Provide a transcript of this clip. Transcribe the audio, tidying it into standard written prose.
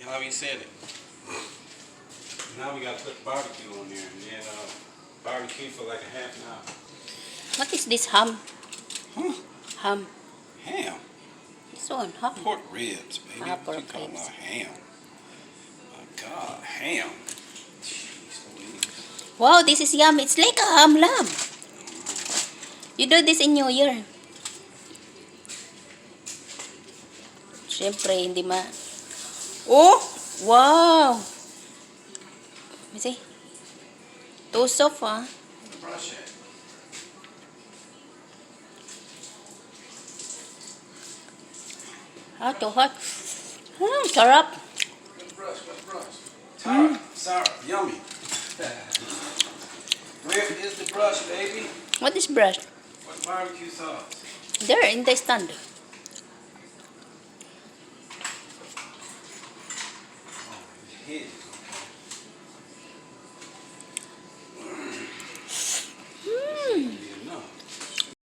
how he said it. Now we got to put the barbecue on there, and then barbecue for like a half an hour. What is this ham? Huh? Ham. Ham. This one, ham. Pork ribs, baby. Ah, What you pork call ribs. about ham? My God, ham. Jeez Louise. Wow, this is yummy. It's like a ham lamb. You do this in New Year. Siyempre, hindi ma... Oh! Wow! Let me see. Too soft, ah. Brush it. Ah, too hot. Sarap. Good brush, good brush. Tara, Sarah, yummy. Where is the brush, baby? What is brush? What barbecue sauce? There, in the stand. Hidden.